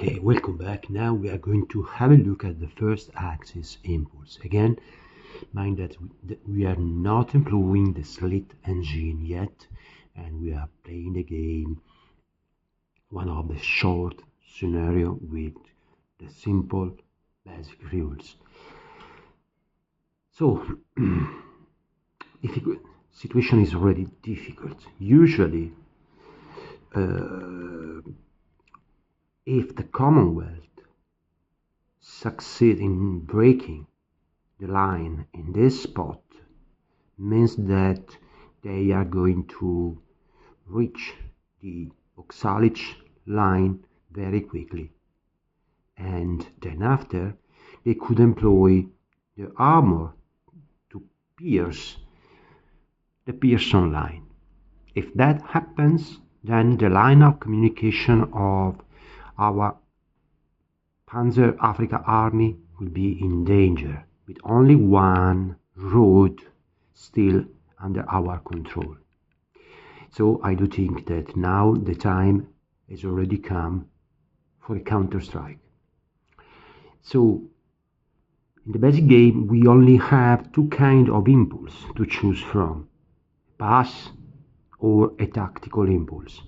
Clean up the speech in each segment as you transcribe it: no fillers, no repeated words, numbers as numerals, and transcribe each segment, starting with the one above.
Okay, welcome back. Now we are going to have a look at the first axis impulse. Again, mind that we are not employing the slit engine yet, and we are playing the game one of the short scenario with the simple basic rules. So, situation is already difficult. Usually, if the Commonwealth succeed in breaking the line in this spot, means that they are going to reach the oxalate line very quickly, and then after they could employ the armor to pierce the Pearson line. If that happens, then the line of communication of our Panzer Africa army will be in danger, with only one road still under our control. So I do think that now the time has already come for a counterstrike. So in the basic game we only have two kinds of impulse to choose from: pass or a tactical impulse.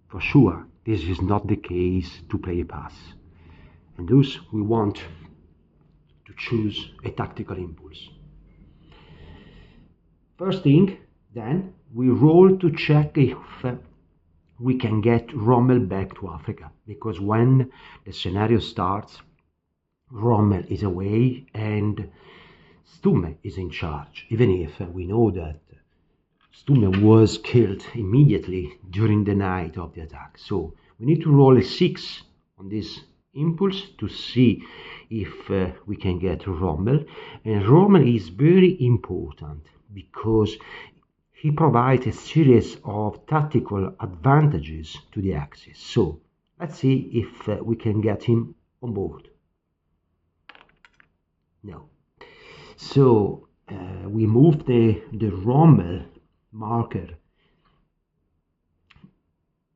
For sure, this is not the case to play a pass, and thus we want to choose a tactical impulse. First thing, then, we roll to check if we can get Rommel back to Africa, because when the scenario starts, Rommel is away and Stumme is in charge, even if we know that Stumme was killed immediately during the night of the attack. So we need to roll a 6 on this impulse to see if we can get Rommel. And Rommel is very important because he provides a series of tactical advantages to the Axis. So let's see if we can get him on board. No. So we move the Rommel marker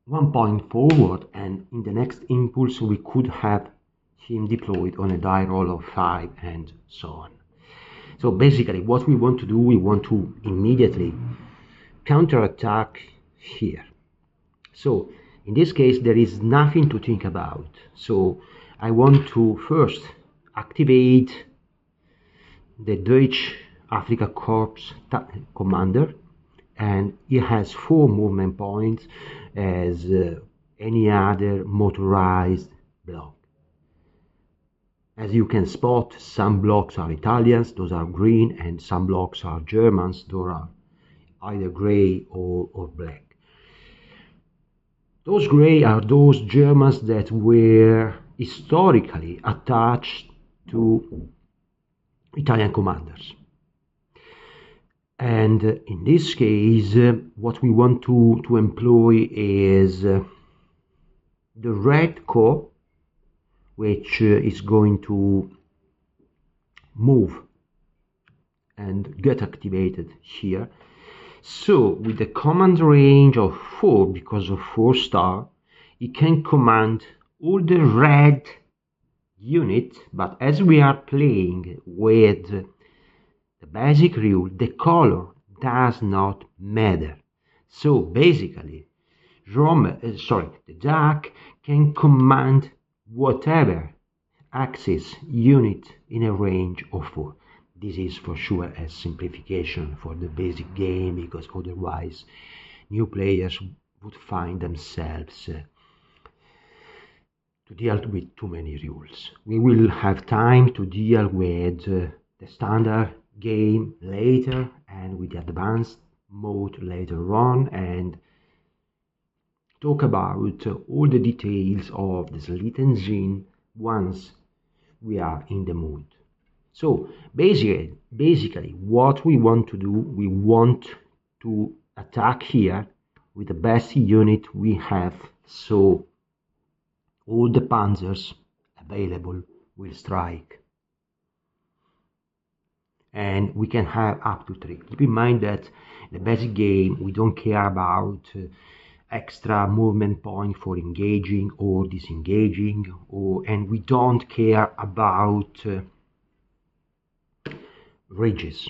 1 point forward, and in the next impulse we could have him deployed on a die roll of 5 and so on. So basically what we want to do, we want to immediately counterattack here. So in this case there is nothing to think about. So I want to first activate the Deutsche Afrika Corps commander, and he has 4 movement points as any other motorized block. As you can spot, some blocks are Italians, those are green, and some blocks are Germans, those are either gray or black. Those gray are those Germans that were historically attached to Italian commanders. And in this case, what we want to employ is the red corps, which is going to move and get activated here. So with the command range of 4, because of 4-star, it can command all the red unit, but as we are playing with the basic rule, the color does not matter. So basically, the Jack can command whatever Axis unit in a range of 4. This is for sure a simplification for the basic game, because otherwise new players would find themselves to deal with too many rules. We will have time to deal with the standard game later and with the advanced mode later on, and talk about all the details of the slit engine once we are in the mood. So basically what we want to do, we want to attack here with the best unit we have, so all the panzers available will strike. And we can have up to 3. Keep in mind that in the basic game we don't care about extra movement point for engaging or disengaging, and we don't care about ridges.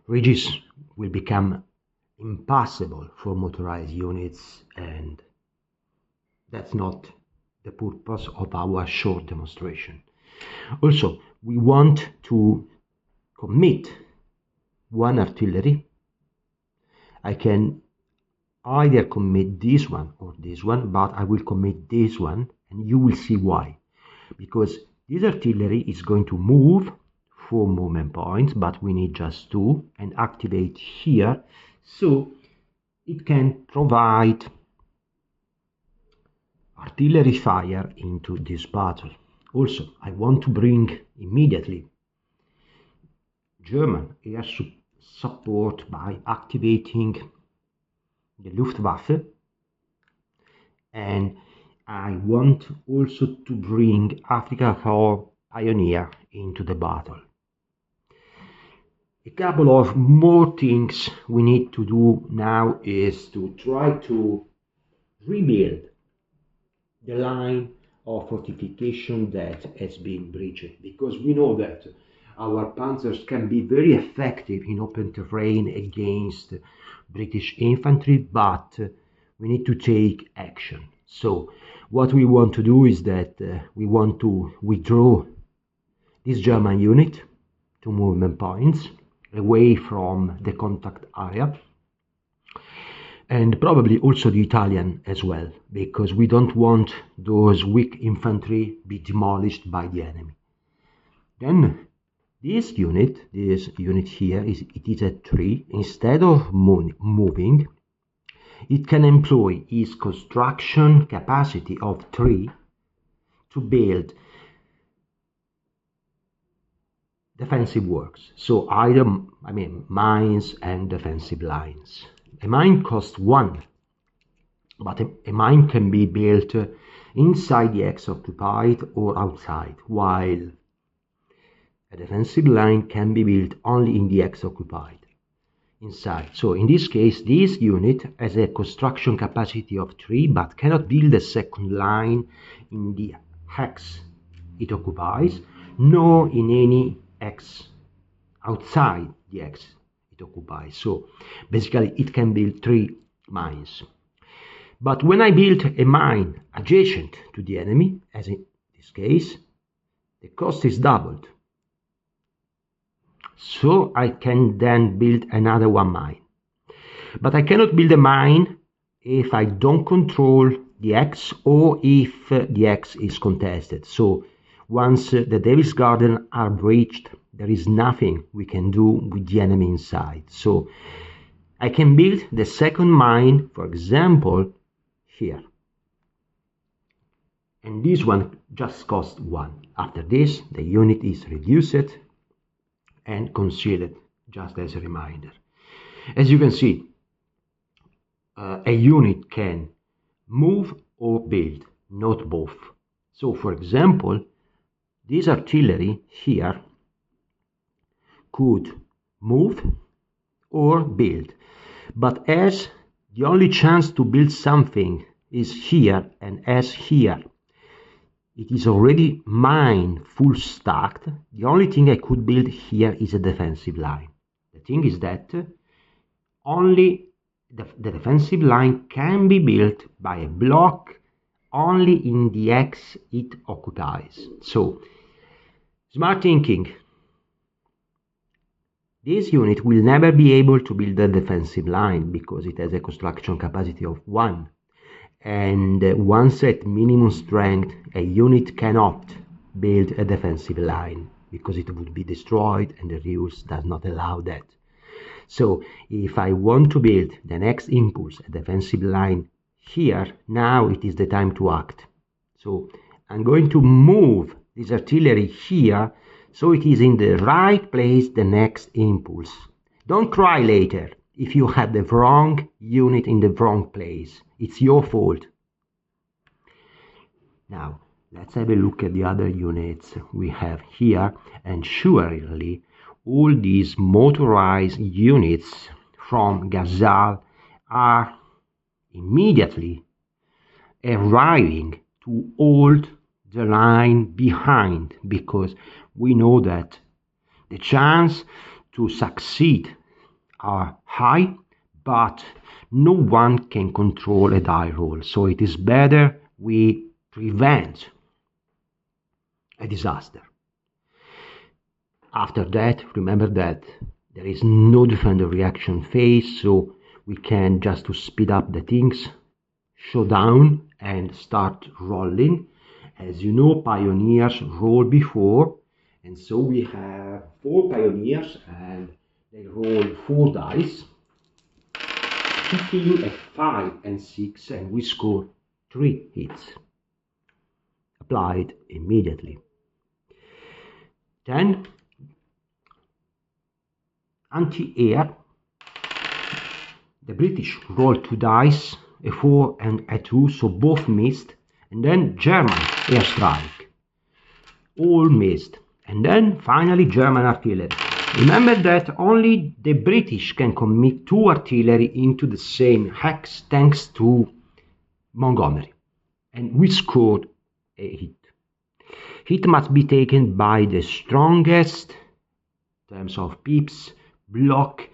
Ridges will become impossible for motorized units, and that's not the purpose of our short demonstration. Also, we want to commit one artillery. I can either commit this one or this one, but I will commit this one, and you will see why. Because this artillery is going to move 4 movement points, but we need just 2, and activate here, so it can provide artillery fire into this battle. Also, I want to bring immediately German air support by activating the Luftwaffe, and I want also to bring Afrika Korps Pioneer into the battle. A couple of more things we need to do now is to try to rebuild the line of fortification that has been breached, because we know that our panzers can be very effective in open terrain against British infantry, but we need to take action. So what we want to do is that we want to withdraw this German unit to movement points away from the contact area, and probably also the Italian as well, because we don't want those weak infantry be demolished by the enemy. Then this unit here it is at 3. Instead of moving, it can employ its construction capacity of 3 to build defensive works. So either, mines and defensive lines. A mine costs 1, but a mine can be built inside the ex-occupied or outside, while a defensive line can be built only in the ex-occupied, inside. So in this case, this unit has a construction capacity of 3, but cannot build a second line in the hex it occupies, nor in any X outside the X it occupies. So basically it can build 3 mines. But when I build a mine adjacent to the enemy, as in this case, the cost is doubled. So I can then build another 1 mine. But I cannot build a mine if I don't control the X, or if the X is contested. So once the Devil's Garden are breached, there is nothing we can do with the enemy inside. So I can build the second mine, for example, here. And this one just costs 1. After this, the unit is reduced and concealed, just as a reminder. As you can see, a unit can move or build, not both. So for example, this artillery here could move or build, but as the only chance to build something is here, and as here it is already mine full stacked, the only thing I could build here is a defensive line. The thing is that only the defensive line can be built by a block only in the X it occupies. So smart thinking. This unit will never be able to build a defensive line because it has a construction capacity of 1. And once at minimum strength, a unit cannot build a defensive line because it would be destroyed, and the rules does not allow that. So if I want to build the next impulse, a defensive line here, now it is the time to act. So I'm going to move this artillery here, so it is in the right place the next impulse. Don't cry later if you have the wrong unit in the wrong place. It's your fault. Now, let's have a look at the other units we have here, and surely all these motorized units from Gazal are immediately arriving to hold the line behind, because we know that the chance to succeed are high, but no one can control a die roll, so it is better we prevent a disaster. After that, remember that there is no defender reaction phase, so we can, just to speed up the things, show down and start rolling. As you know, pioneers roll before, and so we have 4 pioneers and they roll 4 dice, hitting at 5 and 6, and we score 3 hits. Applied immediately. Then anti-air, the British roll 2 dice, a 4 and a 2, so both missed, and then German airstrike, all missed, and then finally German artillery. Remember that only the British can commit 2 artillery into the same hex thanks to Montgomery, and we scored a hit. Hit must be taken by the strongest, in terms of pips, block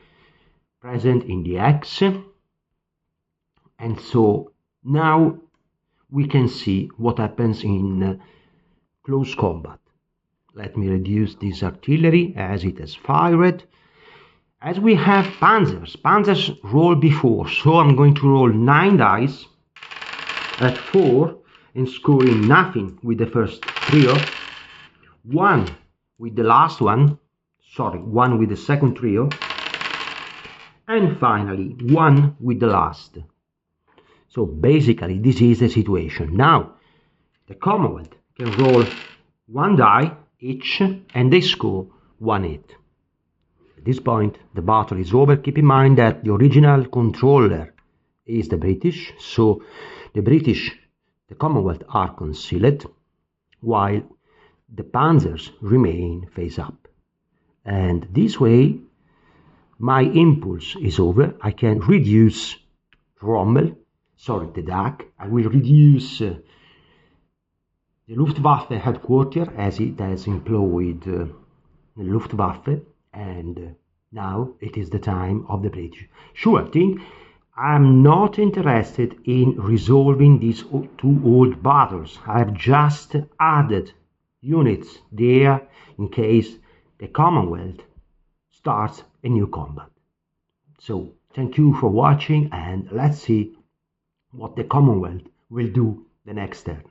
present in the hex, and so now we can see what happens in close combat. Let me reduce this artillery as it has fired. As we have panzers roll before, so I'm going to roll 9 dice at 4 and scoring nothing with the first trio, 1 with the last one, 1 with the second trio, and finally 1 with the last. So basically this is the situation. Now the Commonwealth can roll 1 die each and they score 1 hit. At this point the battle is over. Keep in mind that the original controller is the British, so the Commonwealth are concealed while the panzers remain face up. And this way my impulse is over. I can reduce Rommel, the DAC. I will reduce the Luftwaffe headquarters as it has employed the Luftwaffe, and now it is the time of the British. Sure thing, I'm not interested in resolving these 2 old battles. I've just added units there in case the Commonwealth starts a new combat. So thank you for watching, and let's see what the Commonwealth will do the next turn.